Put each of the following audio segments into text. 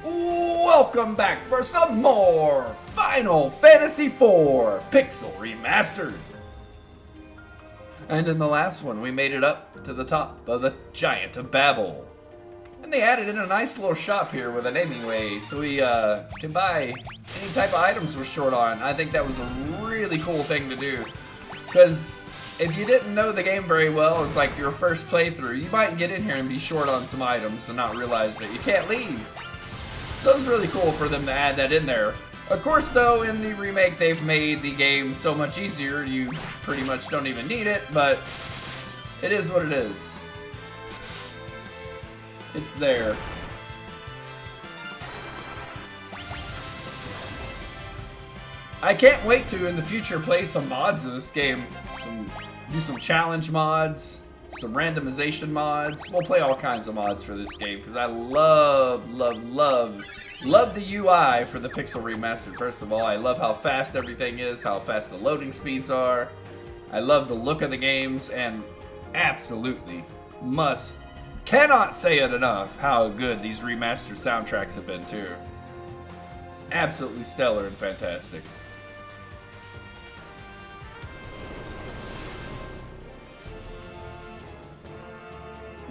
Welcome back for some more Final Fantasy IV Pixel Remastered. And in the last one, we made it up to the top of the Giant of Babel. And they added in a nice little shop here with a naming way, so we can buy any type of items we're short on. I think that was a really cool thing to do. Because if you didn't know the game very well, it's like your first playthrough, you might get in here and be short on some items and not realize that you can't leave. So it was really cool for them to add that in there. Of course, though, in the remake, they've made the game so much easier, you pretty much don't even need it, but it is what it is. It's there. I can't wait to, in the future, play some mods of this game. Do some challenge mods, some randomization mods. We'll play all kinds of mods for this game, because I love the UI for the Pixel Remastered. First of all, I love how fast everything is, how fast the loading speeds are. I love the look of the games, and absolutely cannot say it enough how good these remastered soundtracks have been too. Absolutely stellar and fantastic.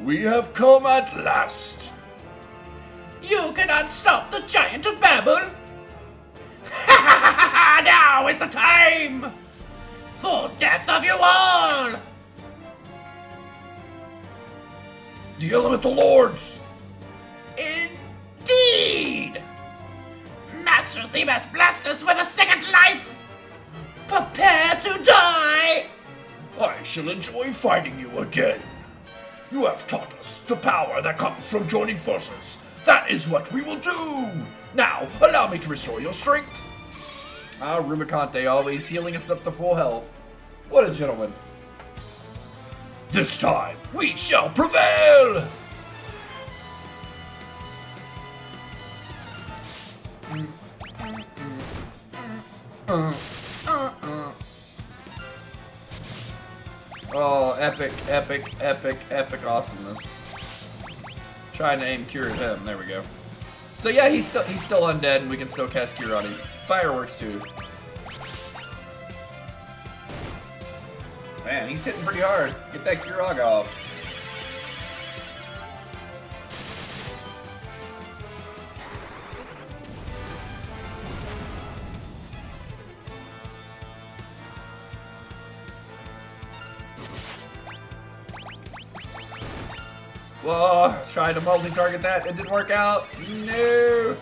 We have come at last. You cannot stop the Giant of Babel. Now is the time for death of you all. The Elemental Lords. Indeed. Master Z must blast us with a second life. Prepare to die. I shall enjoy fighting you again. You have taught us the power that comes from joining forces. That is what we will do! Now, allow me to restore your strength. Rubicante always healing us up to full health. What a gentleman. This time, we shall prevail! Oh, epic awesomeness. Trying to aim Cure at him. There we go. So yeah, he's still undead, and we can still cast Cure on him. Fireworks too. Man, he's hitting pretty hard. Get that Curog off. Whoa, tried to multi-target that. It didn't work out. No.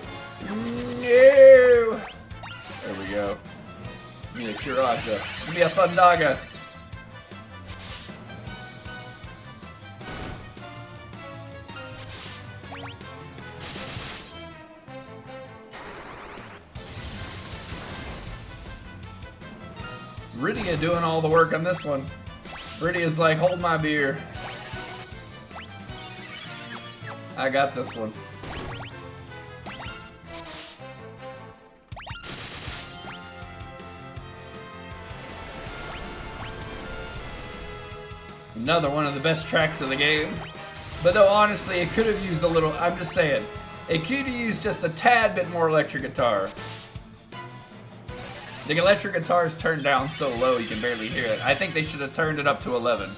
No. There we go. Give me a Kiraja. Give me a Thundaga. Rydia doing all the work on this one. Rydia's like, hold my beer. I got this one. Another one of the best tracks of the game. But though honestly, it could have used a little, I'm just saying, it could have used just a tad bit more electric guitar. The electric guitar is turned down so low you can barely hear it. I think they should have turned it up to 11.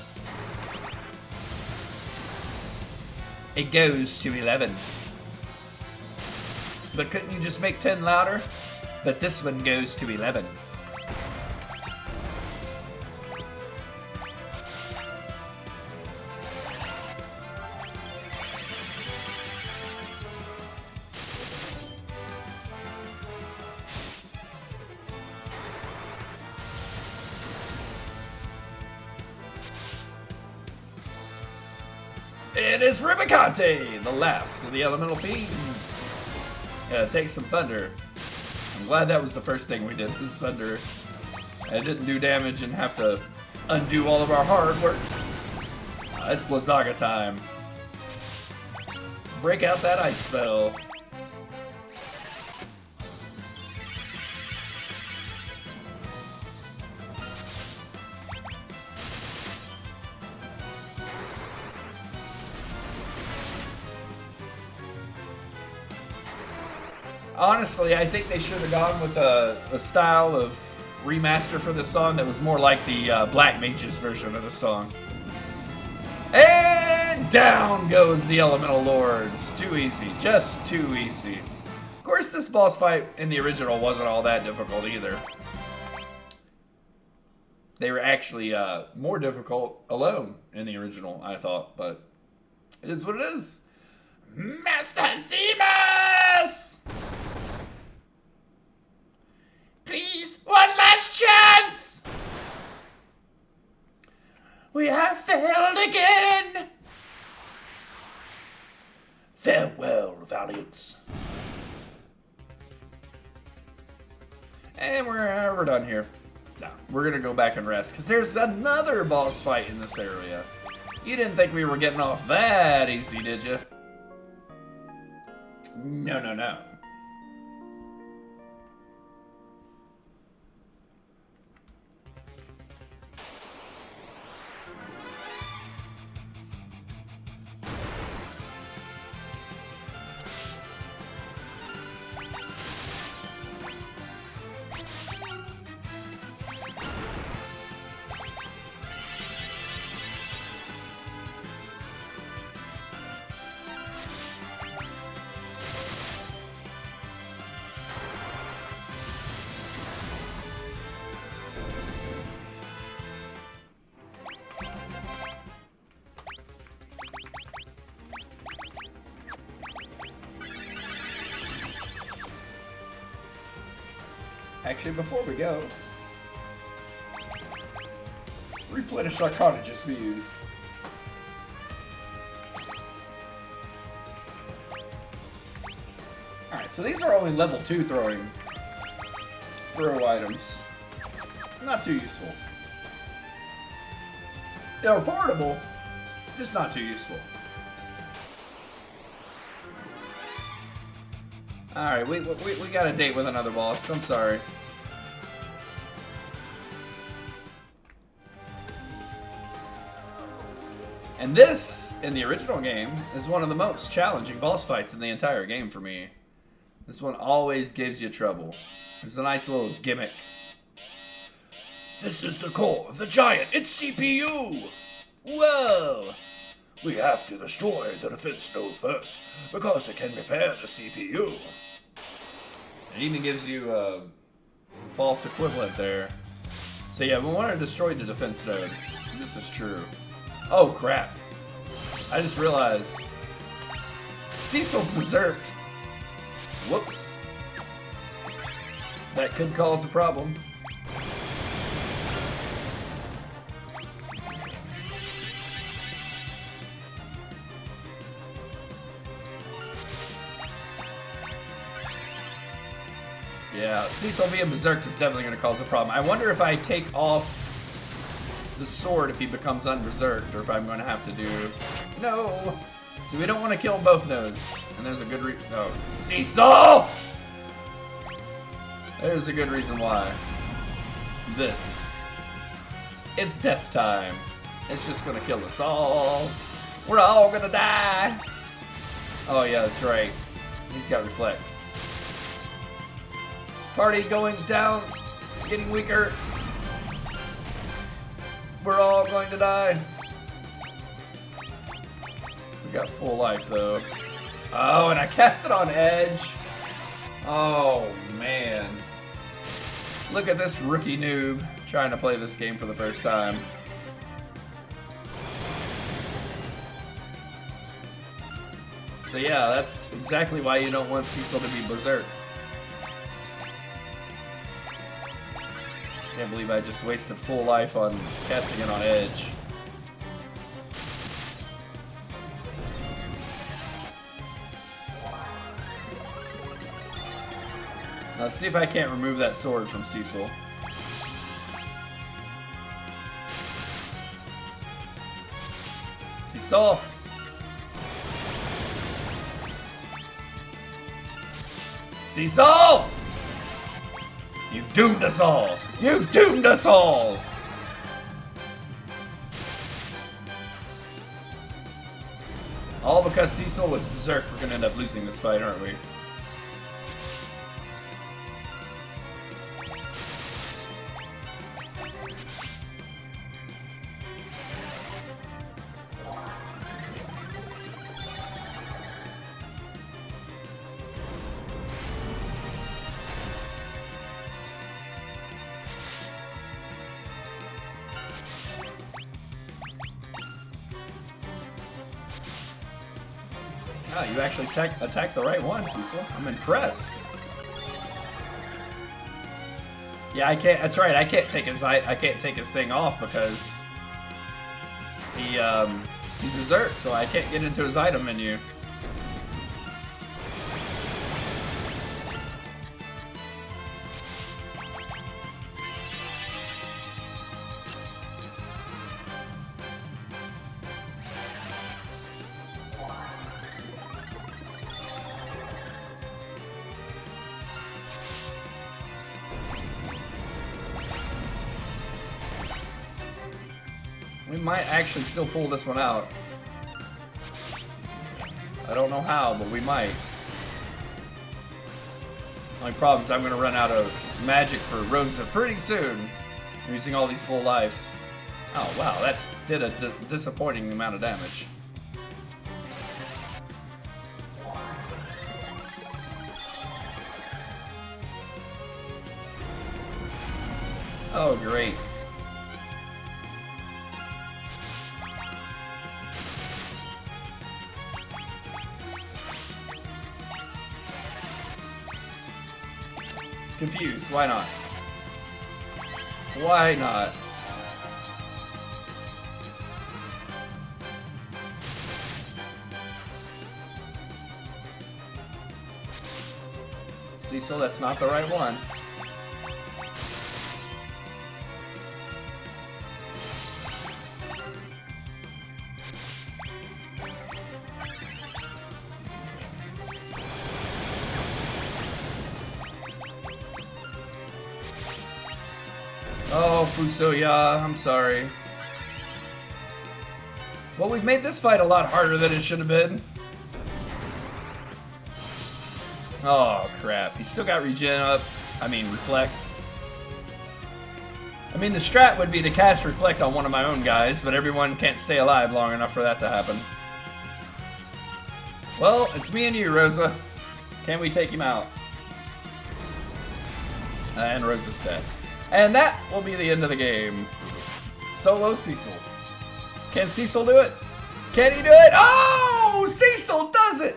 It goes to 11. But couldn't you just make 10 louder? But this one goes to 11. It is Rubicante, the last of the elemental fiends. Yeah, take some thunder. I'm glad that was the first thing we did, was thunder. I didn't do damage and have to undo all of our hard work. It's Blizzaga time. Break out that ice spell. Honestly, I think they should have gone with a style of remaster for this song that was more like the Black Mages version of the song. And down goes the Elemental Lords. Too easy. Just too easy. Of course, this boss fight in the original wasn't all that difficult either. They were actually more difficult alone in the original, I thought. But it is what it is. Master Zemus! Please, one last chance! We have failed again! Farewell, Valiants. And we're done here. No, we're gonna go back and rest, because there's another boss fight in this area. You didn't think we were getting off that easy, did you? No, no, no. Actually, before we go, replenish our cottages we used. Alright, so these are only level 2 throw items. Not too useful. They're affordable, just not too useful. Alright, we got a date with another boss. I'm sorry. And this, in the original game, is one of the most challenging boss fights in the entire game for me. This one always gives you trouble. It's a nice little gimmick. This is the core of the giant. It's CPU! Whoa! We have to destroy the defense node first, because it can repair the CPU. It even gives you a false equivalent there. So yeah, we want to destroy the defense node. This is true. Oh crap. I just realized Cecil's berserked. Whoops. That could cause a problem. Yeah, Cecil being berserked is definitely going to cause a problem. I wonder if I take off the sword if he becomes unberserked, or if I'm going to have to do... No! So we don't want to kill both nodes. And there's a good reason... Oh, Cecil! There's a good reason why. This. It's death time. It's just going to kill us all. We're all going to die. Oh yeah, that's right. He's got reflect. Party going down, getting weaker. We're all going to die. We got full life though. Oh, and I cast it on edge. Oh man. Look at this rookie noob trying to play this game for the first time. So yeah, that's exactly why you don't want Cecil to be berserked. Can't believe I just wasted full life on casting it on edge. Now let's see if I can't remove that sword from Cecil. Cecil! Cecil! You've doomed us all! You've doomed us all! All because Cecil was berserk, we're gonna end up losing this fight, aren't we? Oh, you actually attacked the right one, Cecil. I'm impressed. Yeah, I can't. That's right. I can't take his thing off because he's berserk, so I can't get into his item menu. We might actually still pull this one out. I don't know how, but we might. Only problem is I'm going to run out of magic for Rosa pretty soon. Using all these full lives. Oh wow, that did a disappointing amount of damage. Oh great. Confused. Why not? Why not? Cecil, that's not the right one. Oh, Fusoya, I'm sorry. Well, we've made this fight a lot harder than it should have been. Oh, crap. He's still got regen up. I mean, reflect. I mean, the strat would be to cast reflect on one of my own guys, but everyone can't stay alive long enough for that to happen. Well, it's me and you, Rosa. Can we take him out? And Rosa's dead. And that will be the end of the game. Solo Cecil. Can Cecil do it? Can he do it? Oh! Cecil does it!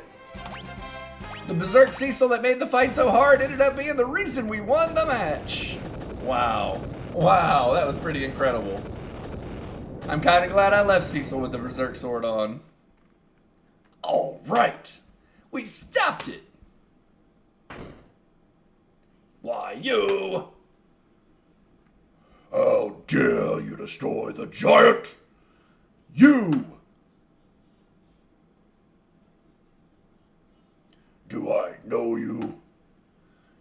The Berserk Cecil that made the fight so hard ended up being the reason we won the match. Wow. Wow, that was pretty incredible. I'm kind of glad I left Cecil with the Berserk sword on. Alright. We stopped it. Why, you... How dare you destroy the giant? You! Do I know you?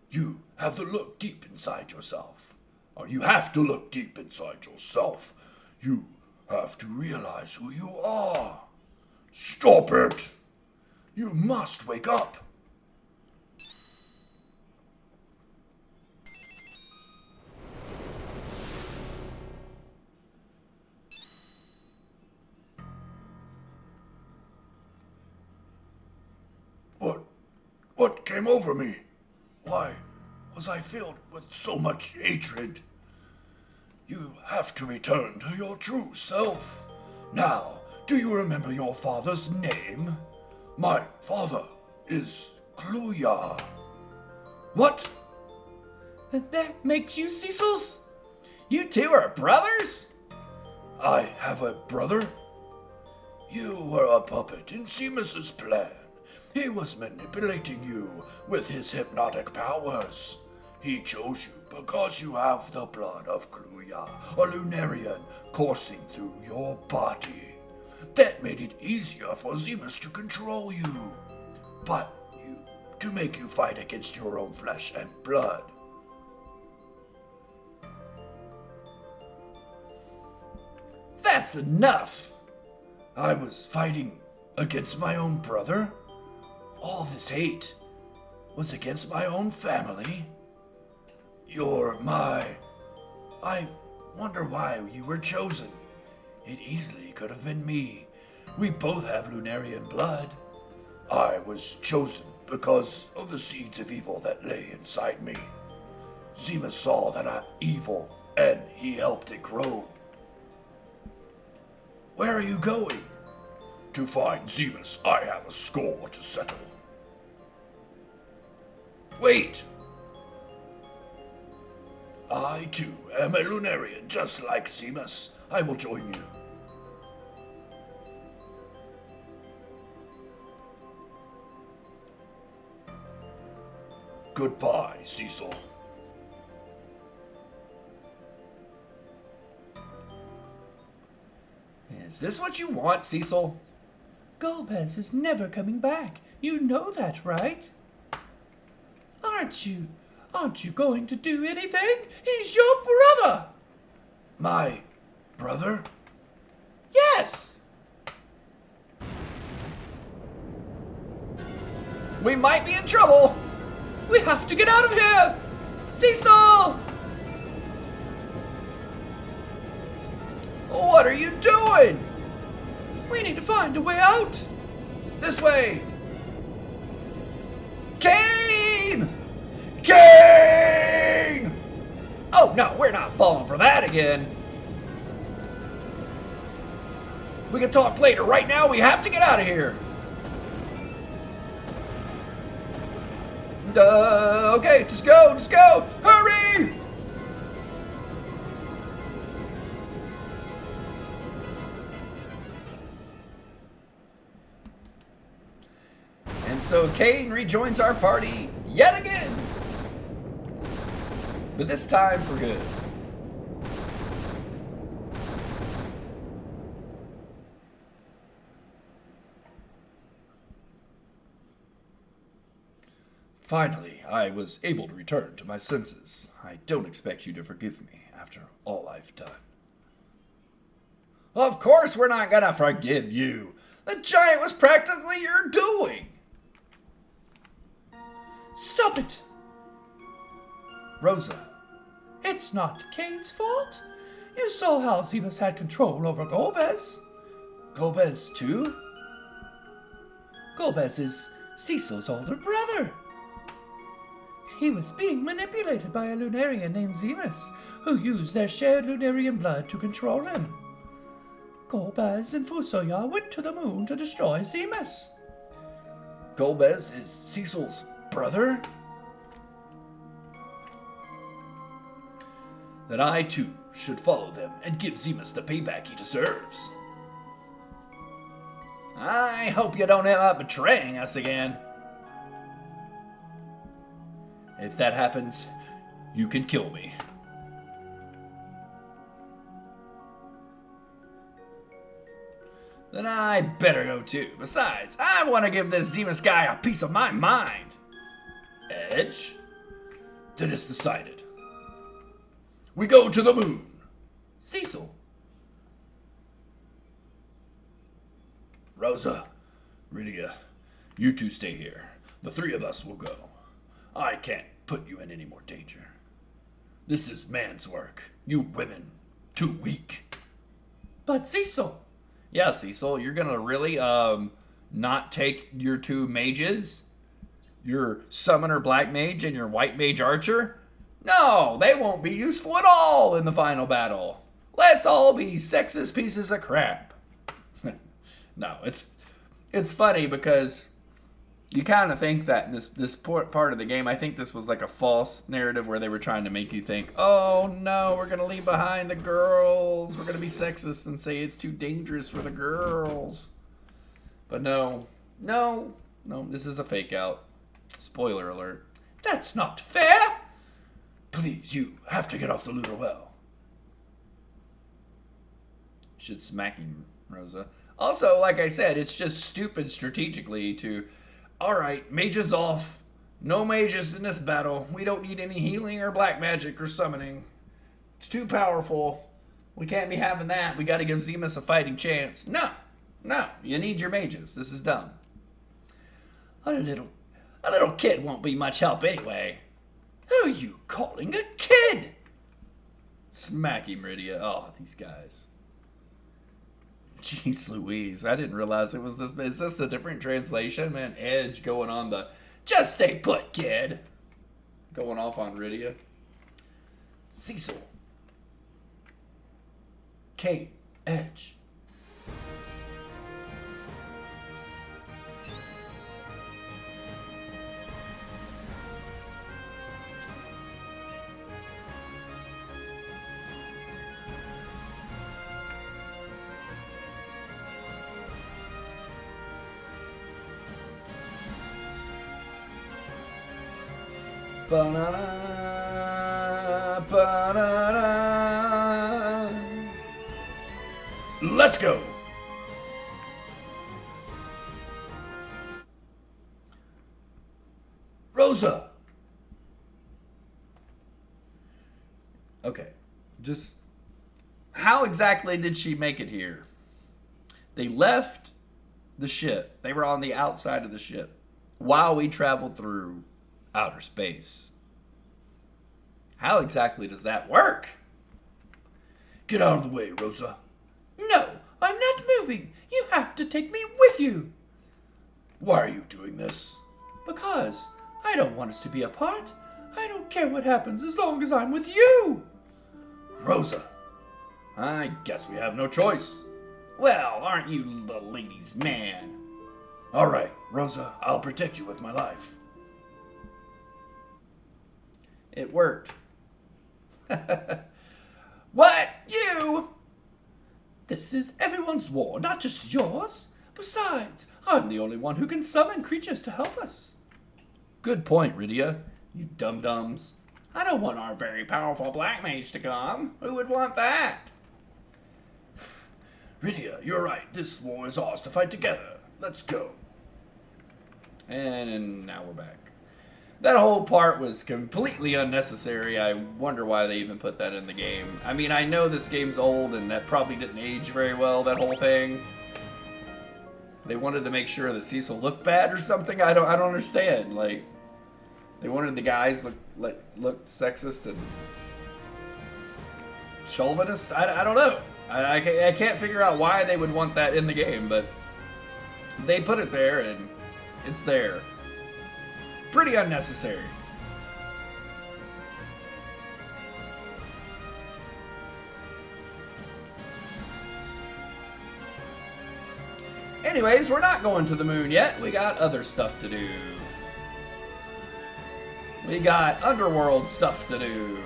You have to look deep inside yourself. Or you have to look deep inside yourself. You have to realize who you are. Stop it! You must wake up. What came over me? Why was I filled with so much hatred? You have to return to your true self. Now, do you remember your father's name? My father is Kluya. What? That makes you Cecil's? You two are brothers? I have a brother. You were a puppet in Seamus's plan. He was manipulating you with his hypnotic powers. He chose you because you have the blood of Kluya, a Lunarian, coursing through your body. That made it easier for Zemus to control you. But to make you fight against your own flesh and blood. That's enough! I was fighting against my own brother? All this hate was against my own family? I wonder why you were chosen. It easily could have been me. We both have Lunarian blood. I was chosen because of the seeds of evil that lay inside me. Zemus saw that I'm evil, and he helped it grow. Where are you going? To find Zemus, I have a score to settle. Wait! I, too, am a Lunarian just like Zemus. I will join you. Goodbye, Cecil. Is this what you want, Cecil? Golbez is never coming back. You know that, right? Aren't you going to do anything? He's your brother! My brother? Yes! We might be in trouble! We have to get out of here! Cecil! What are you doing? We need to find a way out! This way! Kane! Kane! Oh no, we're not falling for that again. We can talk later. Right now, we have to get out of here. Okay, just go! Hurry! And so Kane rejoins our party yet again. But this time for good. Finally, I was able to return to my senses. I don't expect you to forgive me after all I've done. Of course we're not gonna forgive you. The giant was practically your doing. Stop it! Rosa. It's not Kane's fault. You saw how Zemus had control over Golbez. Golbez too? Golbez is Cecil's older brother. He was being manipulated by a Lunarian named Zemus, who used their shared Lunarian blood to control him. Golbez and Fusoya went to the moon to destroy Zemus. Golbez is Cecil's brother? Then I too should follow them and give Zemus the payback he deserves. I hope you don't end up betraying us again. If that happens, you can kill me. Then I better go too. Besides, I want to give this Zemus guy a piece of my mind. Edge? Then it's decided. We go to the moon. Cecil. Rosa, Rydia, you two stay here. The three of us will go. I can't put you in any more danger. This is man's work. You women, too weak. But Cecil! Yeah, Cecil, you're gonna really, not take your two mages? Your summoner black mage and your white mage archer? No, they won't be useful at all in the final battle. Let's all be sexist pieces of crap. No, it's funny because you kind of think that in this part of the game, I think this was like a false narrative where they were trying to make you think, oh no, we're going to leave behind the girls. We're going to be sexist and say it's too dangerous for the girls. But no, this is a fake out. Spoiler alert. That's not fair! Please, you have to get off the Lunar Well. Should smack him, Rosa. Also, like I said, it's just stupid strategically to, alright, mages off. No mages in this battle. We don't need any healing or black magic or summoning. It's too powerful. We can't be having that. We gotta give Zemus a fighting chance. No, you need your mages. This is dumb. A little kid won't be much help anyway. Who are you calling a kid? Smack him, Rydia. Oh, these guys. Jeez Louise, I didn't realize it was this. Is this a different translation? Man, Edge going on the, just stay put, kid. Going off on Rydia. Cecil. Kate. Edge. Ba-na-na, ba-na-na. Let's go. Rosa. Okay, just how exactly did she make it here? They left the ship. They were on the outside of the ship while we traveled through outer space. How exactly does that work? Get out of the way, Rosa. No, I'm not moving. You have to take me with you. Why are you doing this? Because I don't want us to be apart. I don't care what happens as long as I'm with you. Rosa, I guess we have no choice. Well, aren't you the ladies' man? All right, Rosa, I'll protect you with my life. It worked. What? You? This is everyone's war, not just yours. Besides, I'm the only one who can summon creatures to help us. Good point, Rydia. You dum-dums. I don't want our very powerful black mage to come. Who would want that? Rydia, you're right. This war is ours to fight together. Let's go. And now we're back. That whole part was completely unnecessary. I wonder why they even put that in the game. I mean, I know this game's old and that probably didn't age very well, that whole thing. They wanted to make sure that Cecil looked bad or something. I don't understand. Like, they wanted the guys look sexist and chauvinist. I don't know. I can't figure out why they would want that in the game, but they put it there and it's there. Pretty unnecessary. Anyways, we're not going to the moon yet. We got other stuff to do. We got underworld stuff to do.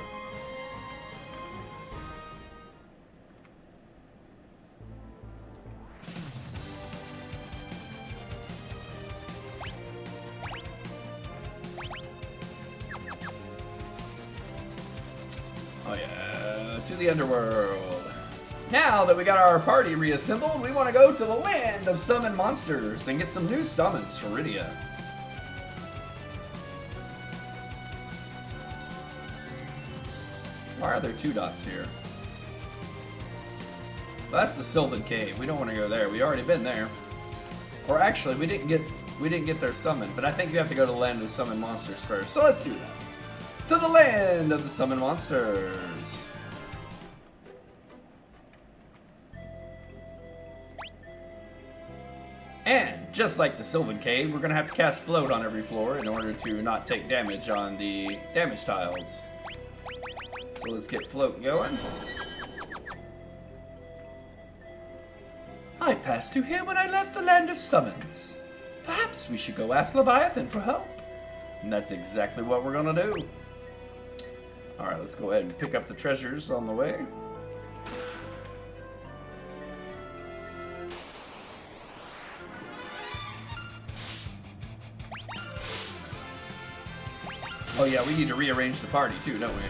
Oh yeah, to the underworld. Now that we got our party reassembled, we want to go to the land of summon monsters and get some new summons for Rydia. Why are there 2 dots here? Well, that's the Sylvan Cave. We don't want to go there. We already been there. Or actually, we didn't get their summon, but I think you have to go to the land of the summon monsters first. So let's do that. To the land of the summon monsters. And just like the Sylvan Cave, we're going to have to cast Float on every floor in order to not take damage on the damage tiles. So let's get Float going. I passed through here when I left the land of summons. Perhaps we should go ask Leviathan for help. And that's exactly what we're going to do. Alright, let's go ahead and pick up the treasures on the way. Oh yeah, we need to rearrange the party too, don't we?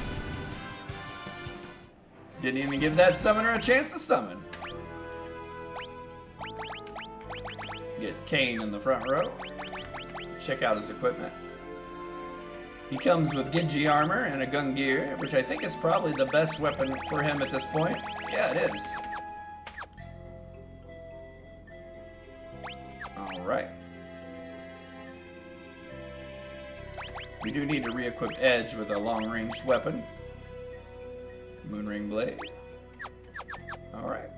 Didn't even give that summoner a chance to summon. Get Kane in the front row. Check out his equipment. He comes with Genji armor and a gun gear, which I think is probably the best weapon for him at this point. Yeah, it is. Alright. We do need to re-equip Edge with a long-range weapon. Moonring Blade. Alright.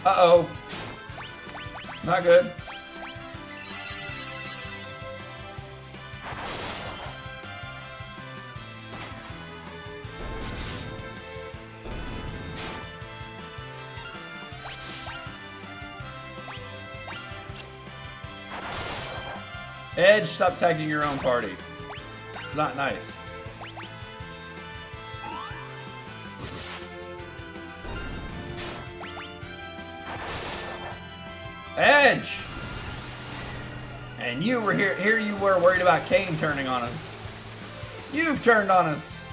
Uh-oh. Not good. Edge, stop tagging your own party. It's not nice. Edge! And you were here you were worried about Kane turning on us. You've turned on us.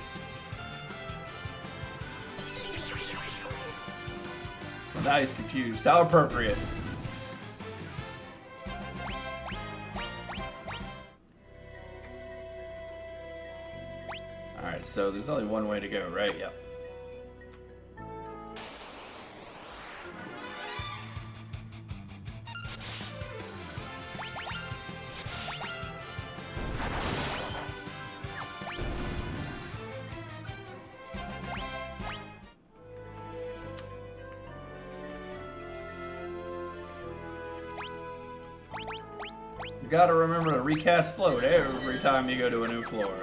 Well, now he's confused. How appropriate. Alright, so there's only one way to go, right? Yep. You gotta remember to recast float every time you go to a new floor.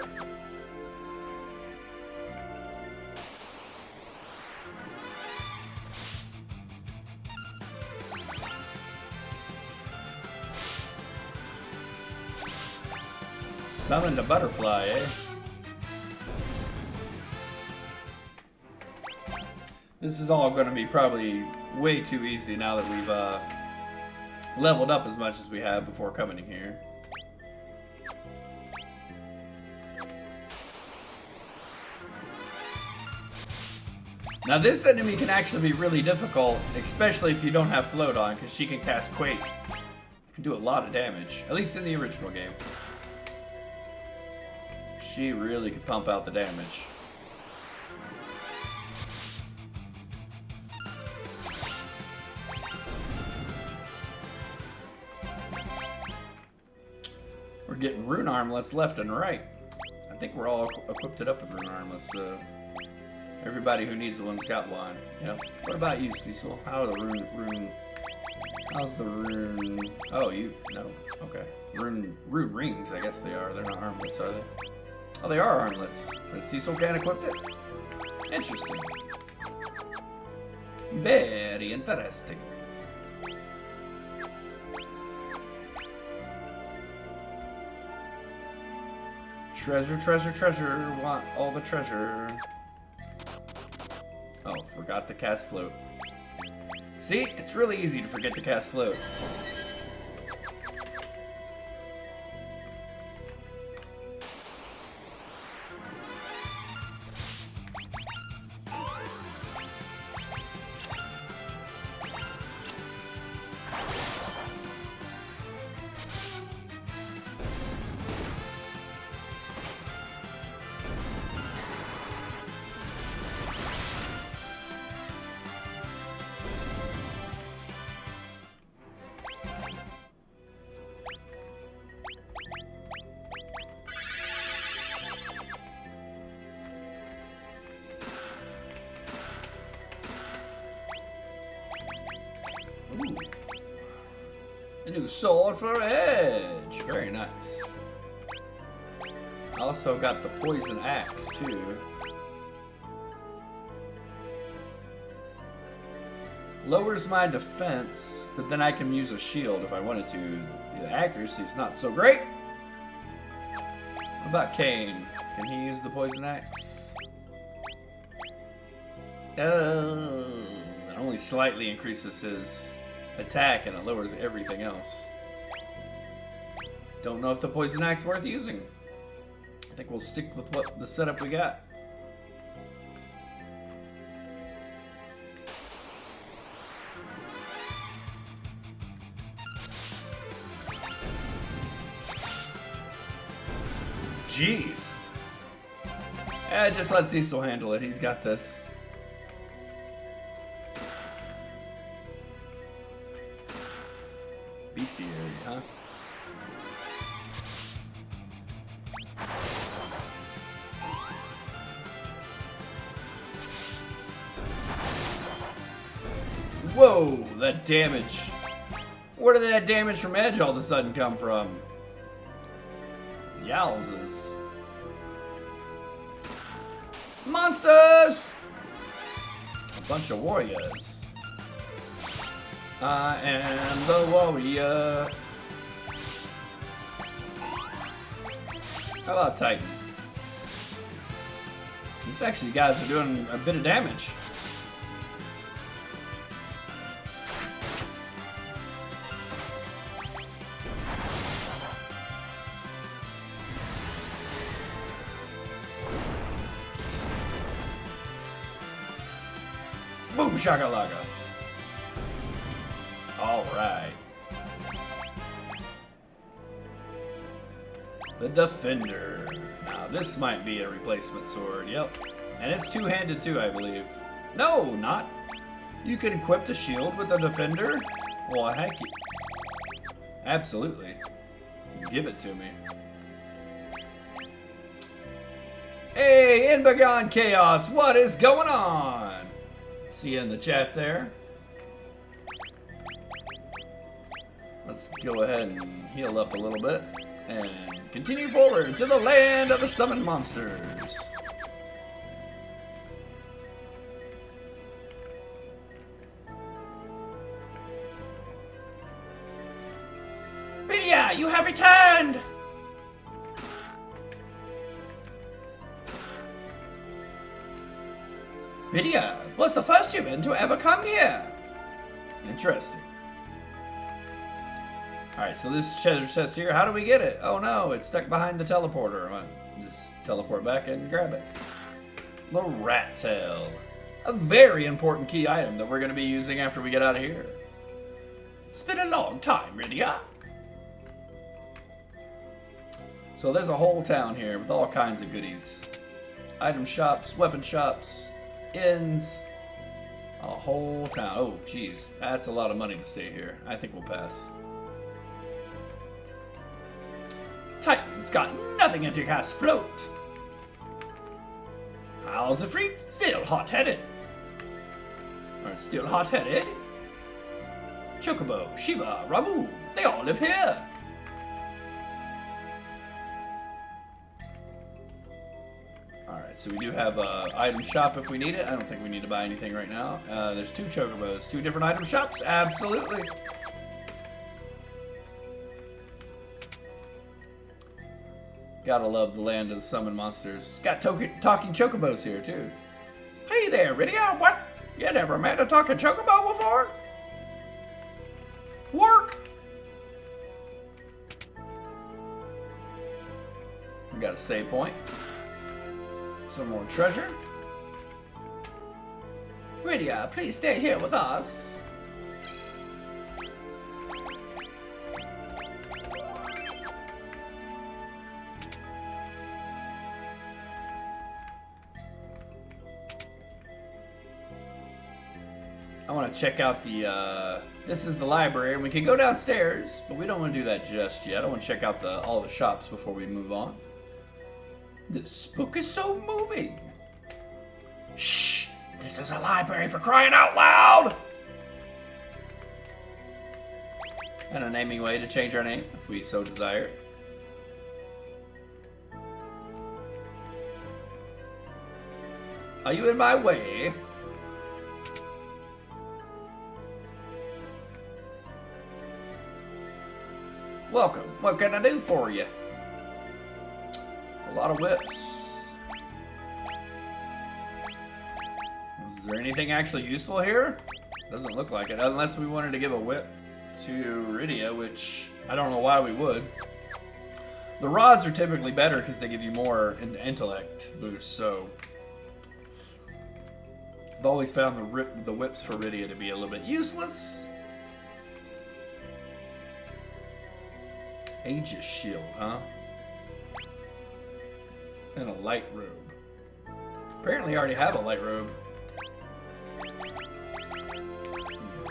Summoned a butterfly, eh? This is all going to be probably way too easy now that we've leveled up as much as we have before coming in here. Now this enemy can actually be really difficult, especially if you don't have float on, because she can cast Quake. Can do a lot of damage, at least in the original game. She really could pump out the damage. We're getting rune armlets left and right. I think we're all equipped it up with rune armlets. Everybody who needs one's got one. Yep. What about you, Cecil? How are the rune? How's the rune? Oh, you no. Okay. Rune rings. I guess they are. They're not armlets, are they? Oh, they are armlets. But Cecil can't equip it? Interesting. Very interesting. Treasure, treasure, treasure. Want all the treasure. Oh, forgot to cast float. See? It's really easy to forget to cast float. Ooh. A new sword for Edge. Very nice. I also got the poison axe too. Lowers my defense, but then I can use a shield if I wanted to. The accuracy's not so great. What about Kane? Can he use the poison axe? It only slightly increases his attack and it lowers everything else. Don't know if the poison axe worth using. I think we'll stick with what the setup we got. Jeez. Just let Cecil handle it. He's got this. Bestiary, huh? Whoa, that damage. Where did that damage from Edge all of a sudden come from? Yowzes. Monsters! A bunch of warriors. I am the warrior. How about Titan? These actually guys are doing a bit of damage. Boom shakalaka. All right. The Defender. Now this might be a replacement sword. Yep. And it's two-handed too, I believe. No, not. You can equip the shield with the Defender? Well, heck. Absolutely. Give it to me. Hey, in Begone Chaos, what is going on? See you in the chat there. Let's go ahead and heal up a little bit and continue forward to the land of the summoned monsters. Lydia, you have returned! Lydia was the first human to ever come here. Interesting. Alright, so this treasure chest here, how do we get it? Oh no, it's stuck behind the teleporter. I'll just teleport back and grab it. The rat tail. A very important key item that we're going to be using after we get out of here. It's been a long time, Lydia. So there's a whole town here with all kinds of goodies. Item shops, weapon shops, inns, a whole town. Oh, geez, that's a lot of money to stay here. I think we'll pass. Titan's got nothing if you cast float. How's the freak? Still hot-headed. Or still hot-headed? Chocobo, Shiva, Ramu, they all live here. Alright, so we do have an item shop if we need it. I don't think we need to buy anything right now. There's two Chocobos, two different item shops. Absolutely. Gotta love the land of the summoned monsters. Got talking Chocobos here, too. Hey there, Rydia. What? You never met a talking Chocobo before? Work! We got a save point. Some more treasure. Rydia, please stay here with us. I want to check out the, this is the library, and we can go downstairs, but we don't want to do that just yet. I want to check out all the shops before we move on. This book is so moving. Shh! This is a library for crying out loud! And a naming way to change our name, if we so desire. Are you in my way? Welcome. What can I do for you? A lot of whips. Is there anything actually useful here? Doesn't look like it, unless we wanted to give a whip to Rydia, which I don't know why we would. The rods are typically better because they give you more intellect boost, so I've always found the whips for Rydia to be a little bit useless. Aegis shield, huh? And a light robe. Apparently I already have a light robe.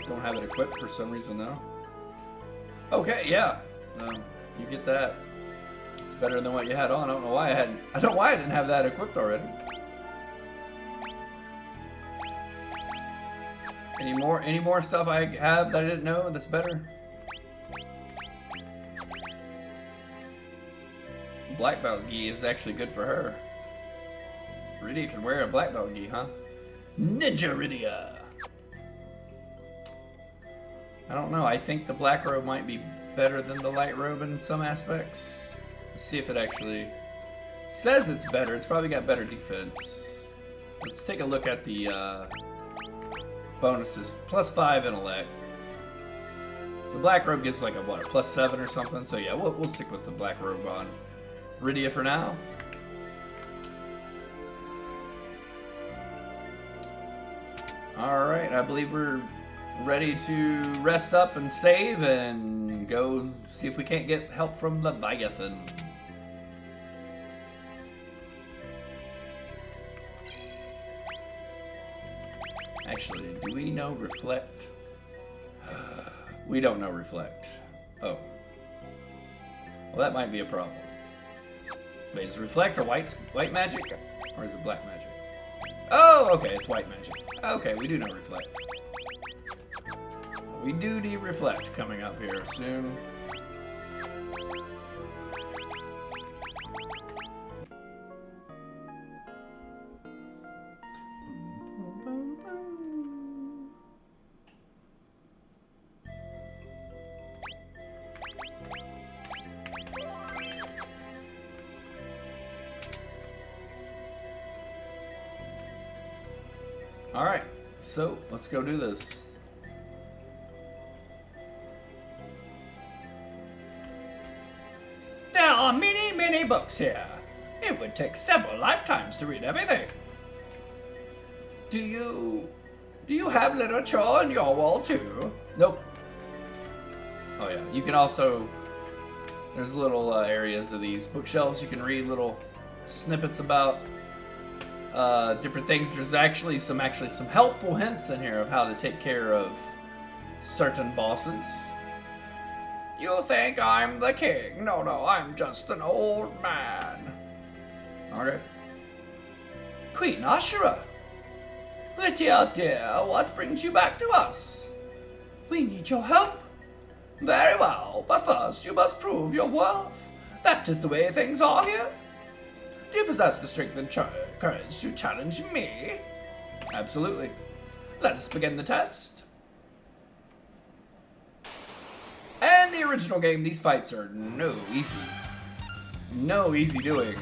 Don't have it equipped for some reason though. Okay, yeah. You get that. It's better than what you had on. I don't know why I didn't have that equipped already. Any more stuff I have that I didn't know that's better? Black belt gi is actually good for her. Rydia can wear a black belt gi, huh? Ninja Rydia! I don't know, I think the black robe might be better than the light robe in some aspects. Let's see if it actually... Says it's better. It's probably got better defense. Let's take a look at the bonuses. +5 intellect. The black robe gives like a what, a +7 or something. So yeah, we'll stick with the black robe on Rydia for now. All right, I believe we're ready to rest up and save and go see if we can't get help from the Leviathan. Actually, do we know Reflect? We don't know Reflect. Oh. Well, that might be a problem. Wait, is Reflect a white magic? Or is it black magic? Oh, okay, it's white magic. Okay, we do know Reflect. We do need Reflect coming up here soon. Alright, so let's go do this. There are many, many books here. It would take several lifetimes to read everything. Do you have literature on your wall too? Nope. Oh yeah, you can also, there's little areas of these bookshelves you can read little snippets about different things. There's actually some helpful hints in here of how to take care of certain bosses. You think I'm the king? No, I'm just an old man. Okay. Queen Ashura. Rydia, dear, what brings you back to us? We need your help. Very well, but first you must prove your worth. That is the way things are here. Do you possess the strength and courage to challenge me? Absolutely. Let us begin the test. And the original game, these fights are no easy doing.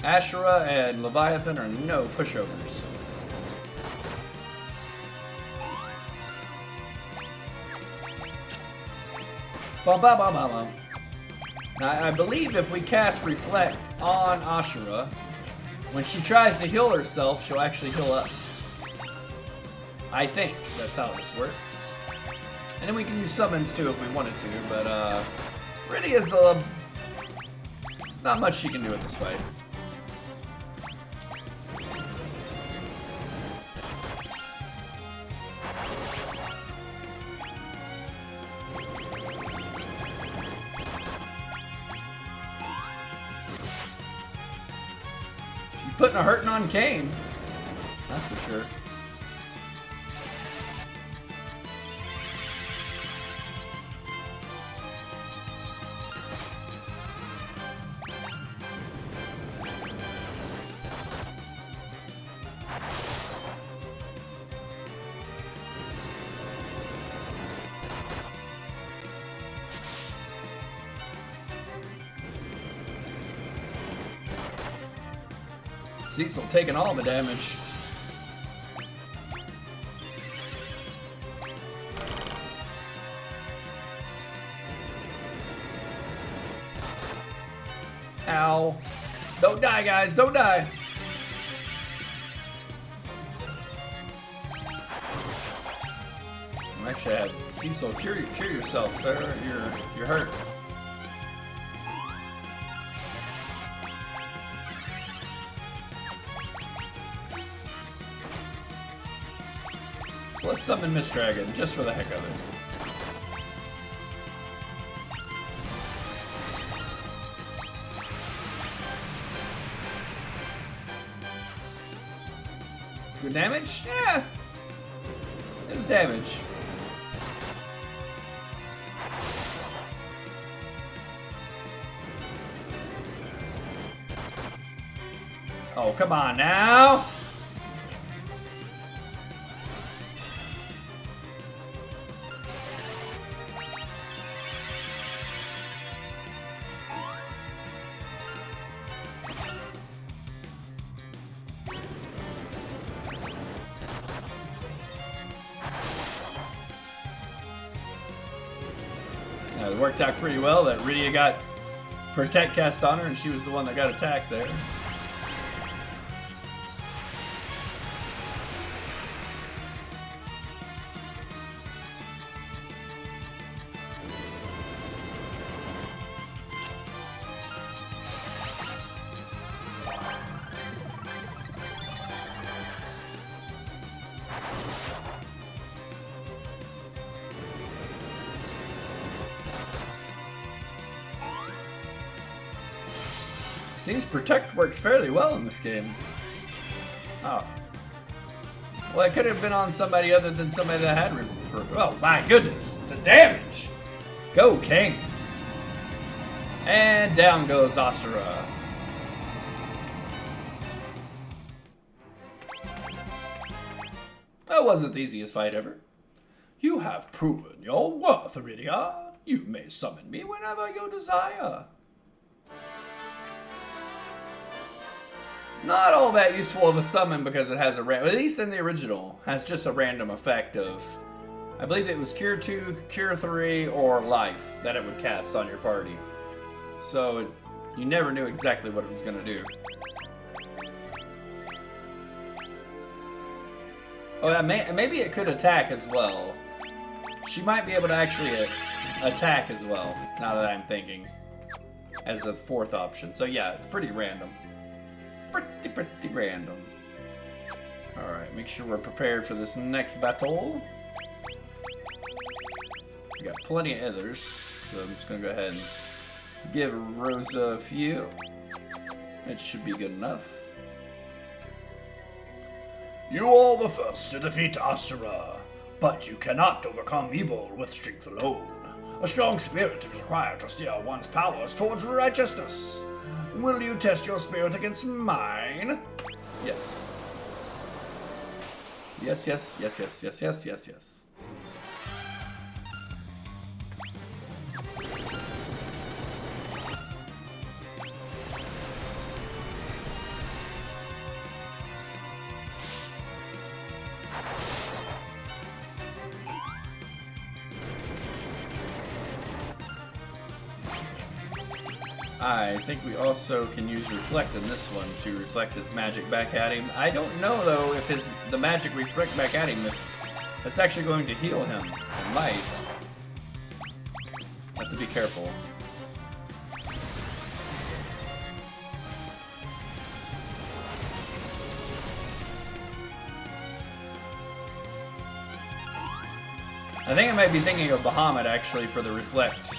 Ashura and Leviathan are no pushovers. Bum, bum, bum, bum, bum. Now, I believe if we cast Reflect on Ashura, when she tries to heal herself, she'll actually heal us. I think that's how this works. And then we can use summons too if we wanted to, but Rydia's there's not much she can do in this fight. She's putting a hurting on Kane, that's for sure. Cecil taking all the damage. Ow. Don't die, guys. Don't die. Actually, I had Cecil cure yourself, sir. You're hurt. Let's summon Miss Dragon, just for the heck of it. Good damage? Yeah. It's damage. Oh, come on now. It worked out pretty well that Rydia got Protect cast on her and she was the one that got attacked there. Seems Protect works fairly well in this game. Oh. Well, it could have been on somebody other than somebody that had... Oh, my goodness. The damage! Go, King! And down goes Asura. That wasn't the easiest fight ever. You have proven your worth, Rydia. You may summon me whenever you desire. Not all that useful of a summon because it has a at least in the original, has just a random effect of, I believe it was Cure 2, Cure 3, or Life that it would cast on your party. So you never knew exactly what it was going to do. Oh, yeah, maybe it could attack as well. She might be able to actually attack as well, now that I'm thinking, as a fourth option. So yeah, it's pretty random. Pretty random. Alright, make sure we're prepared for this next battle. We got plenty of others, so I'm just gonna go ahead and give Rosa a few. It should be good enough. You are the first to defeat Asura, but you cannot overcome evil with strength alone. A strong spirit is required to steer one's powers towards righteousness. Will you test your spirit against mine? Yes. Yes, yes, yes, yes, yes, yes, yes, yes. I think we also can use Reflect in this one to reflect his magic back at him. I don't know though if the magic reflect back at him, if that's actually going to heal him. It might. Have to be careful. I think I might be thinking of Bahamut actually for the reflect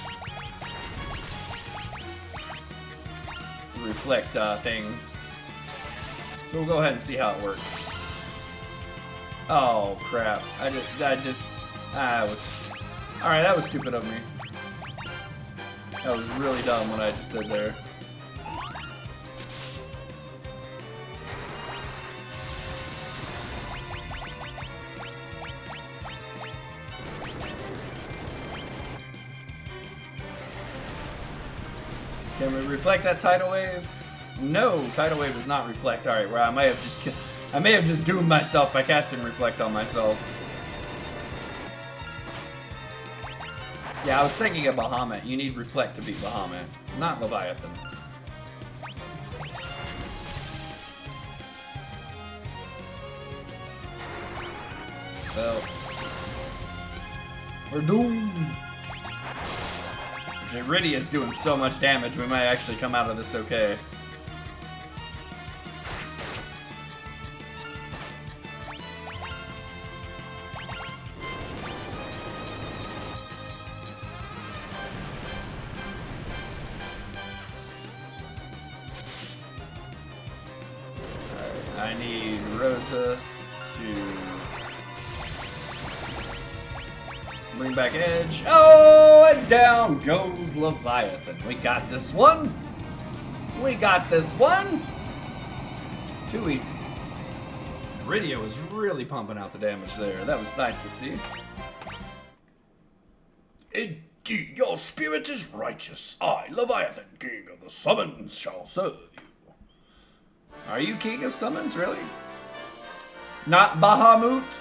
thing. So we'll go ahead and see how it works. Oh crap! I was. All right, that was stupid of me. That was really dumb what I just did there. Can we reflect that tidal wave? No, tidal wave does not reflect. All right, well, I may have just doomed myself by casting reflect on myself. Yeah, I was thinking of Bahamut. You need reflect to beat Bahamut, not Leviathan. Well, we're doomed. Rydia is doing so much damage, we might actually come out of this okay. Alright, I need Rosa to bring back Edge. Oh, and down goes Leviathan. We got this one. We got this one. Too easy. Rydia was really pumping out the damage there. That was nice to see. Indeed, your spirit is righteous. I, Leviathan, king of the summons, shall serve you. Are you king of summons, really? Not Bahamut?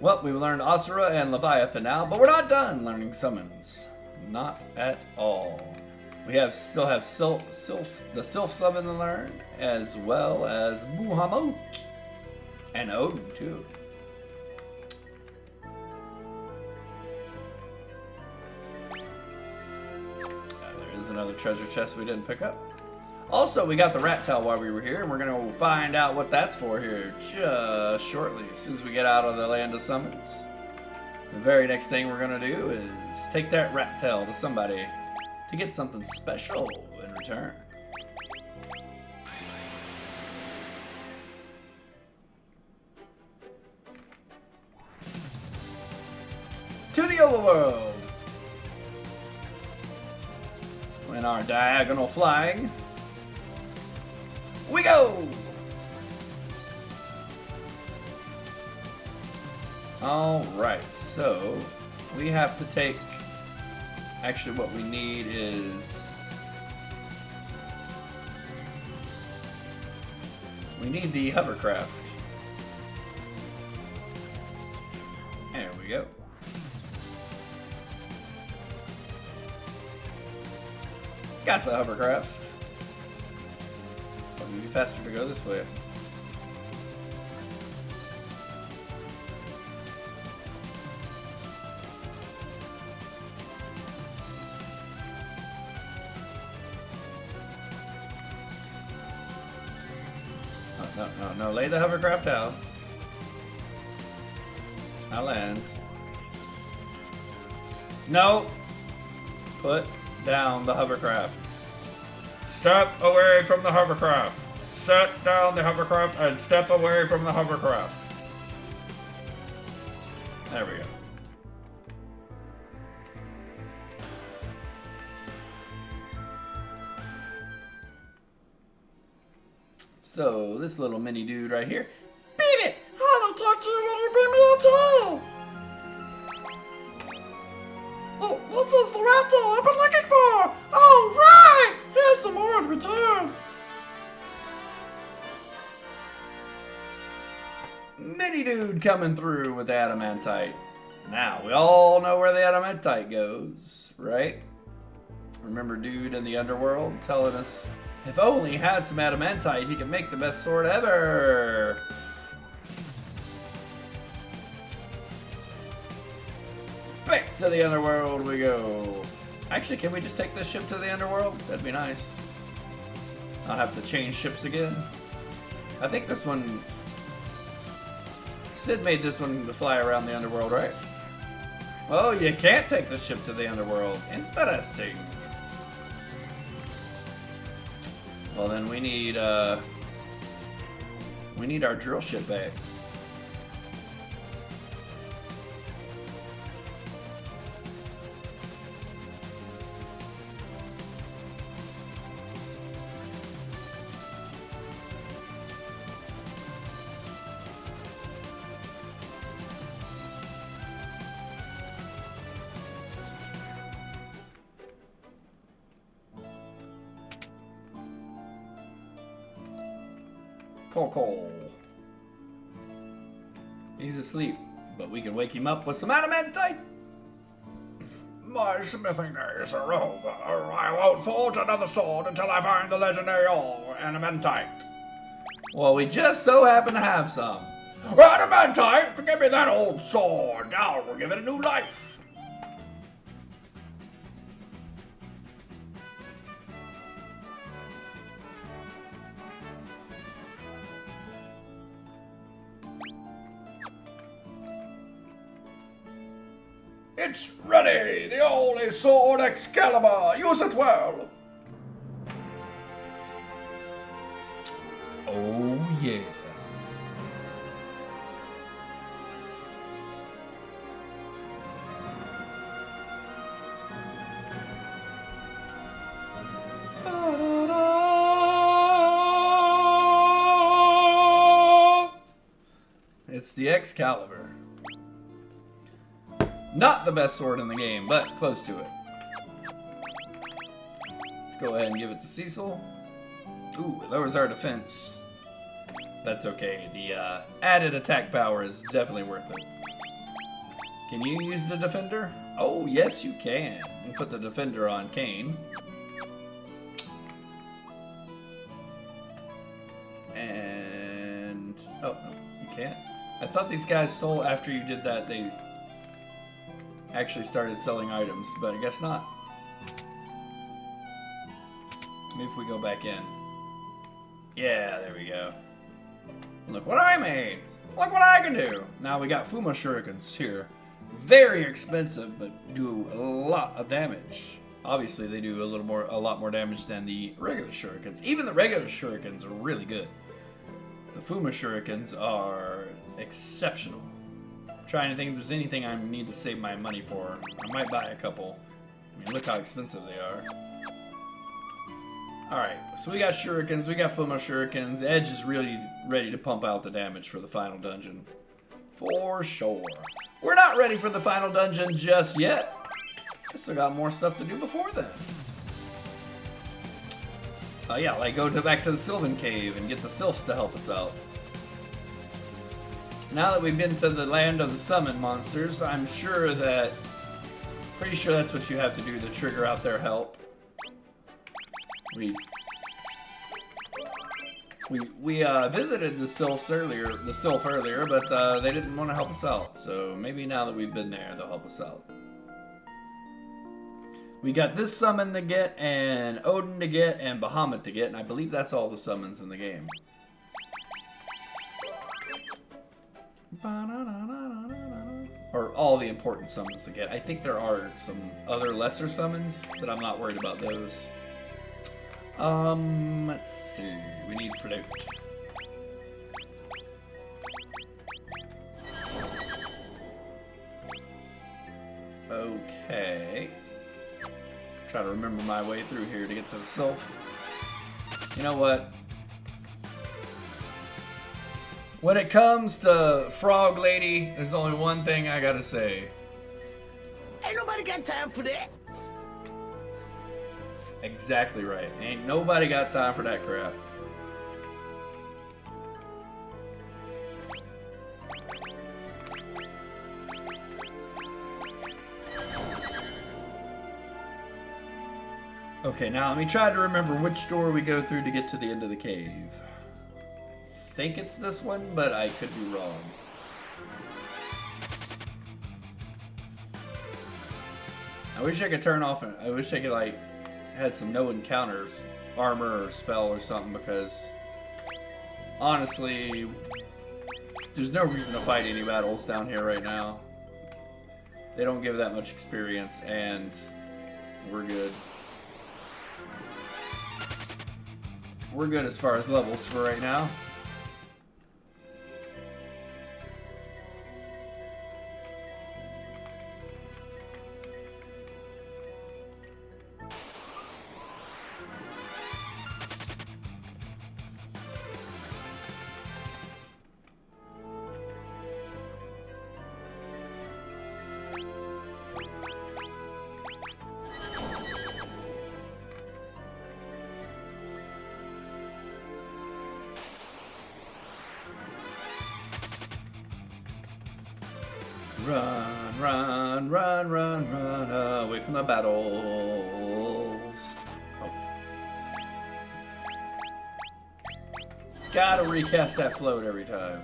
Well, we've learned Asura and Leviathan now, but we're not done learning summons. Not at all. We still have the Sylph summon to learn, as well as Muhammad and Odin too. There is another treasure chest we didn't pick up. Also, we got the rat tail while we were here, and we're going to find out what that's for here just shortly, as soon as we get out of the land of summons. The very next thing we're going to do is take that rat tail to somebody to get something special in return. To the overworld! In our diagonal flying, we go! Alright, so we have to take... Actually, what we need is... We need the hovercraft. There we go. Got the hovercraft. It'd be faster to go this way. No, lay the hovercraft out. Now land. No! Put down the hovercraft. Step away from the hovercraft. Set down the hovercraft and step away from the hovercraft. There we go. So, this little mini dude right here. Beat it! I'll talk to you when you bring me a tail! Oh, this is the rat tail I've been looking for! Alright! Here's some more in return! Mini dude coming through with adamantite. Now, we all know where the adamantite goes, right? Remember dude in the underworld telling us if only he had some adamantite, he could make the best sword ever. Back to the underworld we go. Actually, can we just take this ship to the underworld? That'd be nice. I'll have to change ships again. I think this one... Sid made this one to fly around the underworld, right? Oh, you can't take the ship to the underworld. Interesting. Well, then we need our drill ship back. Cole. He's asleep, but we can wake him up with some adamantite. My smithing days are over. I won't forge another sword until I find the legendary ore, adamantite. Well, we just so happen to have some. Adamantite! Give me that old sword. I'll give it a new life. It's ready! The only sword Excalibur! Use it well! Oh, yeah. It's the Excalibur. Not the best sword in the game, but close to it. Let's go ahead and give it to Cecil. Ooh, it lowers our defense. That's okay. The added attack power is definitely worth it. Can you use the defender? Oh, yes, you can. You put the defender on Kane. And... oh, no, you can't. I thought these guys sold, after you did that, they actually started selling items, but I guess not. Maybe if we go back in. Yeah, there we go. Look what I made! Look what I can do! Now we got Fuma Shurikens here. Very expensive, but do a lot of damage. Obviously, they do a lot more damage than the regular Shurikens. Even the regular Shurikens are really good. The Fuma Shurikens are exceptional. I'm trying to think if there's anything I need to save my money for. I might buy a couple. I mean, look how expensive they are. Alright, so we got Shurikens, we got Fuma Shurikens. Edge is really ready to pump out the damage for the final dungeon. For sure. We're not ready for the final dungeon just yet. We still got more stuff to do before then. Yeah, like go back to the Sylvan Cave and get the Sylphs to help us out. Now that we've been to the land of the summon monsters, I'm sure that... pretty sure that's what you have to do to trigger out their help. We visited the Sylph earlier, but they didn't want to help us out. So maybe now that we've been there, they'll help us out. We got this summon to get, and Odin to get, and Bahamut to get, and I believe that's all the summons in the game. Or all the important summons to get. I think there are some other lesser summons, but I'm not worried about those. Let's see. We need fruit. Okay. Try to remember my way through here to get to the Sylph. You know what? When it comes to Frog Lady, there's only one thing I gotta say. Ain't nobody got time for that. Exactly right. Ain't nobody got time for that crap. Okay, now let me try to remember which door we go through to get to the end of the cave. I think it's this one, but I could be wrong. I wish I could turn off, I wish I could like had some no encounters armor or spell or something, because honestly there's no reason to fight any battles down here right now. They don't give that much experience, and we're good. We're good as far as levels for right now. Run, run, run, run, run away from the battles. Oh. Gotta recast that float every time.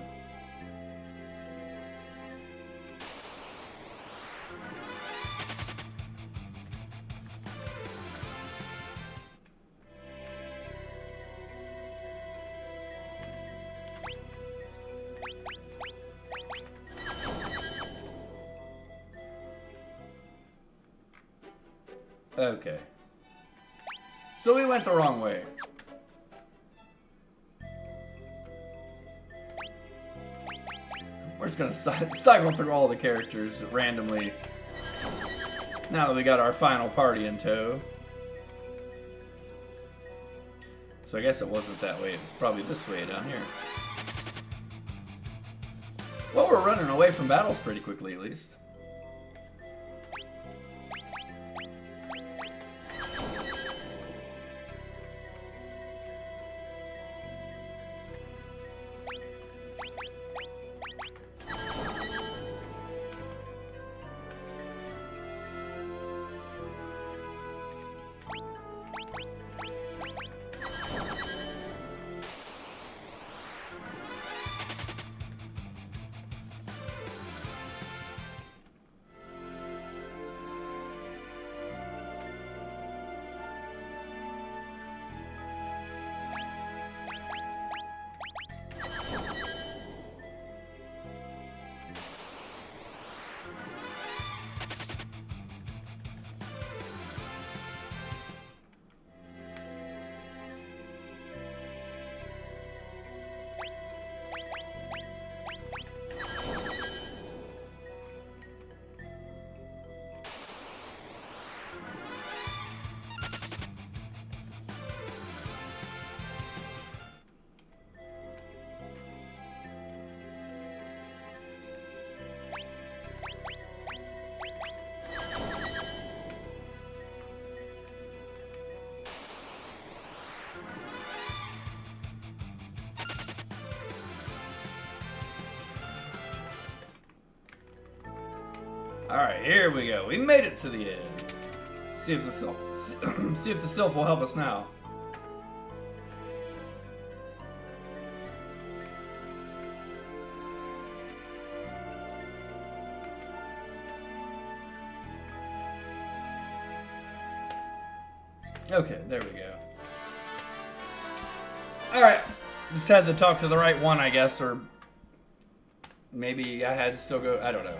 Okay. So we went the wrong way. We're just gonna cycle through all the characters randomly. Now that we got our final party in tow. So I guess it wasn't that way. It's probably this way down here. Well, we're running away from battles pretty quickly, at least. Alright, here we go. We made it to the end. See if the sylph will help us now. Okay, there we go. Alright. Just had to talk to the right one, I guess, or maybe I had to still go. I don't know.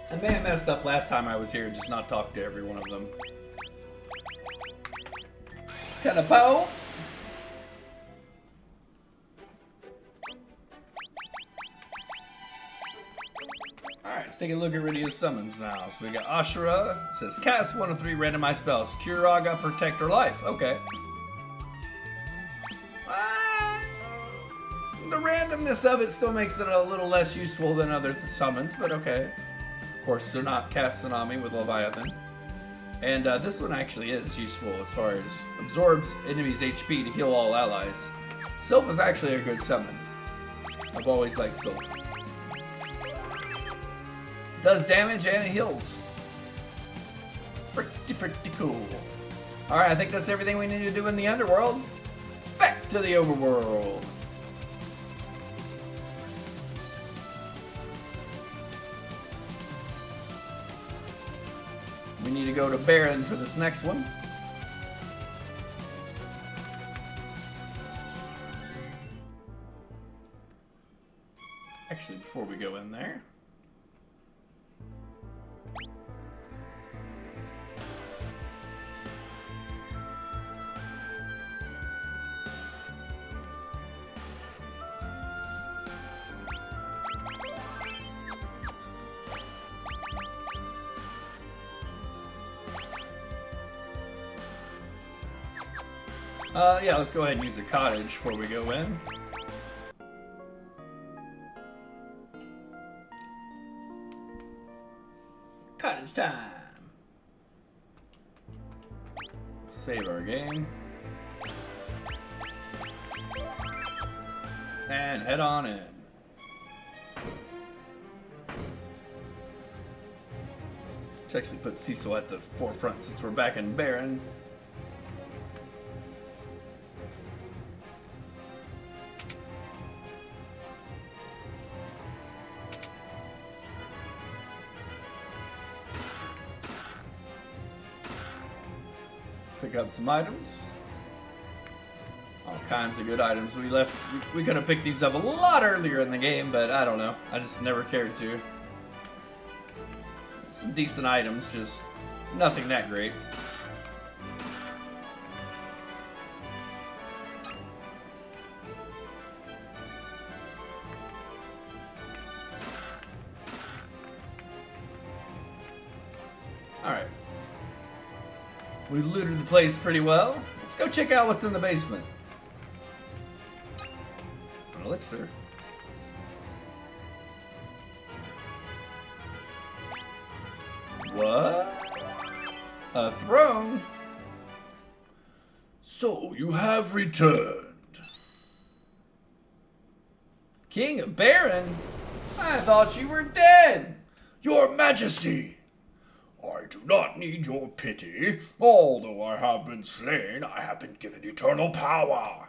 I may have messed up last time I was here, just not talk to every one of them. Telepo. Alright, let's take a look at Rydia's summons now. So we got Ashura. It says, cast 1 of 3 randomized spells. Curaga, Protect, or Life. Okay. The randomness of it still makes it a little less useful than other summons, but okay. Of course, they're not cast Tsunami with Leviathan. And this one actually is useful as far as absorbs enemies' HP to heal all allies. Sylph is actually a good summon. I've always liked Sylph. Does damage and it heals. Pretty cool. Alright, I think that's everything we need to do in the underworld. Back to the overworld. We need to go to Baron for this next one. Actually, before we go in there. Yeah, let's go ahead and use a cottage before we go in. Cottage time! Save our game. And head on in. Let's actually put Cecil at the forefront since we're back in Baron. Pick up some items. All kinds of good items. We could have picked these up a lot earlier in the game, but I don't know. I just never cared to. Some decent items, just nothing that great. Alright. We looted the place pretty well. Let's go check out what's in the basement. An elixir. What? A throne? So you have returned. King of Baron? I thought you were dead. Your Majesty! I do not need your pity. Although I have been slain, I have been given eternal power.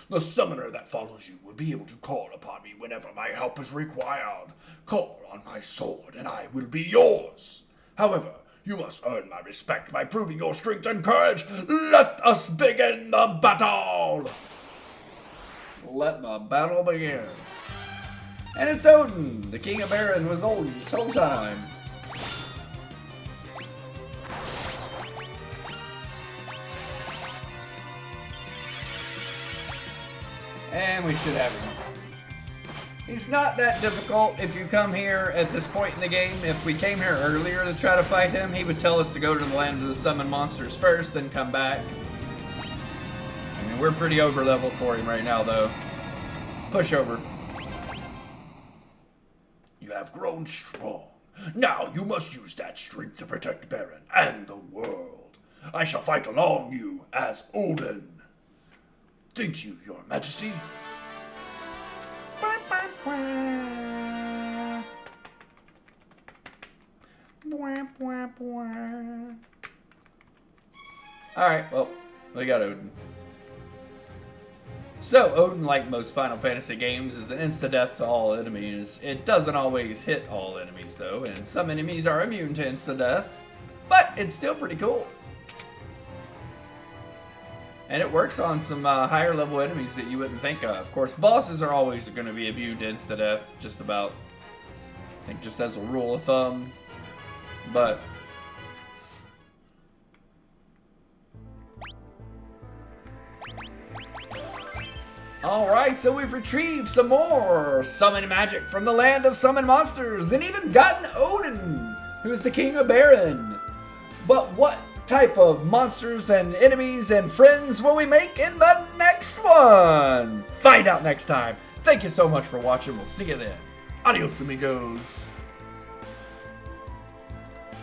The summoner that follows you will be able to call upon me whenever my help is required. Call on my sword, and I will be yours. However, you must earn my respect by proving your strength and courage. Let us begin the battle! Let the battle begin. And it's Odin. The King of Baron was old this whole time. And we should have him. He's not that difficult if you come here at this point in the game. If we came here earlier to try to fight him, he would tell us to go to the land of the summon monsters first, then come back. I mean, we're pretty over leveled for him right now, though. Push over. You have grown strong. Now you must use that strength to protect Baron and the world. I shall fight along you as Odin. Thank you, Your Majesty. Alright, well, we got Odin. So, Odin, like most Final Fantasy games, is an insta-death to all enemies. It doesn't always hit all enemies, though, and some enemies are immune to insta-death, but it's still pretty cool. And it works on some higher level enemies that you wouldn't think of. Of course, bosses are always going to be immune to insta-death, just about, I think just as a rule of thumb, but... Alright, so we've retrieved some more summon magic from the land of summon monsters, and even gotten Odin, who is the king of Baron. But what type of monsters and enemies and friends will we make in the next one? Find out next time. Thank you so much for watching. We'll see you then. Adios, amigos.